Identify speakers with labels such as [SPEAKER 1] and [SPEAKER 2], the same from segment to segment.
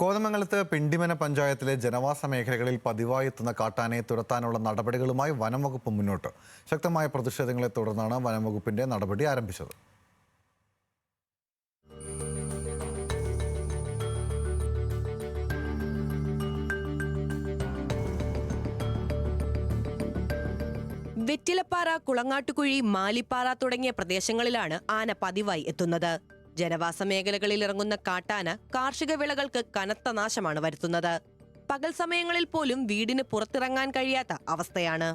[SPEAKER 1] കോതമംഗലത്ത് പിണ്ടിമന പഞ്ചായത്തിലെ ജനവാസ മേഖലകളിൽ പതിവായി എത്തുന്ന കാട്ടാനയെ തുരത്താനുള്ള നടപടികളുമായി വനംവകുപ്പ് മുന്നോട്ട്. ശക്തമായ പ്രതിഷേധങ്ങളെ തുടർന്നാണ് വനംവകുപ്പിന്റെ നടപടി ആരംഭിച്ചത്.
[SPEAKER 2] വെറ്റിലപ്പാറ, കുളങ്ങാട്ടുകുഴി, മാലിപ്പാറ തുടങ്ങിയ പ്രദേശങ്ങളിലാണ് ആന പതിവായി എത്തുന്നത്. ജനവാസ മേഖലകളിൽ ഇറങ്ങുന്ന കാട്ടാന കാർഷിക വിളകൾക്ക് കനത്ത നാശമാണ് വരുത്തുന്നത്. പകൽ സമയങ്ങളിൽ പോലും വീടിന് പുറത്തിറങ്ങാൻ കഴിയാത്ത അവസ്ഥയാണ്.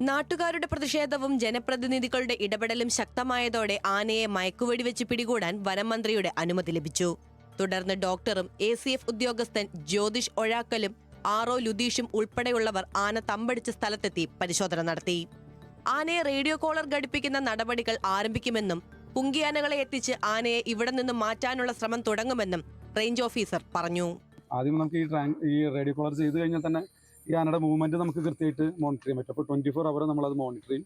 [SPEAKER 2] നാട്ടുകാരുടെ പ്രതിഷേധവും ജനപ്രതിനിധികളുടെ ഇടപെടലും ശക്തമായതോടെ ആനയെ മയക്കുവെടിവെച്ച് പിടികൂടാൻ വനമന്ത്രിയുടെ അനുമതി ലഭിച്ചു. തുടർന്ന് ഡോക്ടറും ACF ഉദ്യോഗസ്ഥൻ ജ്യോതിഷ് ഒഴാക്കലും RO ലുതീഷും ഉൾപ്പെടെയുള്ളവർ ആന തമ്പടിച്ച സ്ഥലത്തെത്തി പരിശോധന നടത്തി. ആനയെ റേഡിയോ കോളർ ഘടിപ്പിക്കുന്ന നടപടികൾ ആരംഭിക്കുമെന്നും കുങ്കിയാനകളെ എത്തിച്ച് ആനയെ ഇവിടെ നിന്നും മാറ്റാനുള്ള ശ്രമം തുടങ്ങുമെന്നും റേഞ്ച് ഓഫീസർ പറഞ്ഞു.
[SPEAKER 3] ആദ്യം നമുക്ക് ഈ റേഡിയോ കോളർ ചെയ്ത് കഴിഞ്ഞാൽ തന്നെ ഈ ആനയുടെ മൂവ്മെന്റ് നമുക്ക് കൃത്യമായിട്ട് മോണിറ്റർ ചെയ്യാൻ പറ്റും. അപ്പോൾ 24 അവർ നമ്മളത് മോണിറ്റർ ചെയ്യും.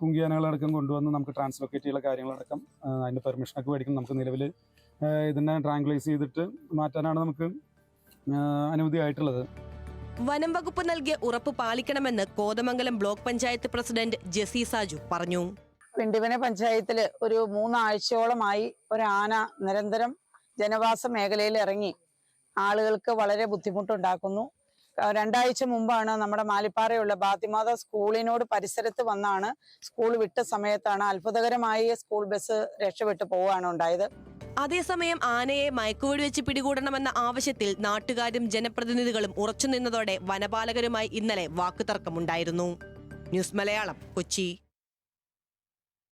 [SPEAKER 3] കുങ്കിയാനകളടക്കം കൊണ്ടുവന്ന് നമുക്ക് ട്രാൻസ്ലൊക്കേറ്റ് ചെയ്യുന്ന കാര്യങ്ങളടക്കം അതിൻ്റെ പെർമിഷനൊക്കെ മേടിക്കും. നമുക്ക് നിലവിൽ ഇതിനെ ട്രാങ്കുലൈസ് ചെയ്തിട്ട് മാറ്റാനാണ് നമുക്ക് അനുമതിയായിട്ടുള്ളത്.
[SPEAKER 2] വനം വകുപ്പ് നൽകിയ ഉറപ്പ് പാലിക്കണമെന്ന് കോതമംഗലം ബ്ലോക്ക് പഞ്ചായത്ത് പ്രസിഡന്റ് ജെസി സാജു പറഞ്ഞു.
[SPEAKER 4] പിണ്ടിമന പഞ്ചായത്തിൽ ഒരു 3 ആഴ്ചയോളമായി ഒരു ആന നിരന്തരം ജനവാസ മേഖലയിൽ ഇറങ്ങി ആളുകൾക്ക് വളരെ ബുദ്ധിമുട്ടുണ്ടാക്കുന്നു. 2 ആഴ്ച മുമ്പാണ് നമ്മുടെ മാലിപ്പാറയുള്ള ബാത്തിമാത സ്കൂളിനോട് പരിസരത്ത് വന്നാണ്, സ്കൂൾ വിട്ട സമയത്താണ് അത്ഭുതകരമായി സ്കൂൾ ബസ് രക്ഷപ്പെട്ടു പോവുകയാണ് ഉണ്ടായത്.
[SPEAKER 2] അതേസമയം ആനയെ മയക്കുവെടിവെച്ച് പിടികൂടണമെന്ന ആവശ്യത്തിൽ നാട്ടുകാരും ജനപ്രതിനിധികളും ഉറച്ചുനിന്നതോടെ വനപാലകരുമായി ഇന്നലെ വാക്കുതർക്കമുണ്ടായിരുന്നു. ന്യൂസ് മലയാളം, കൊച്ചി.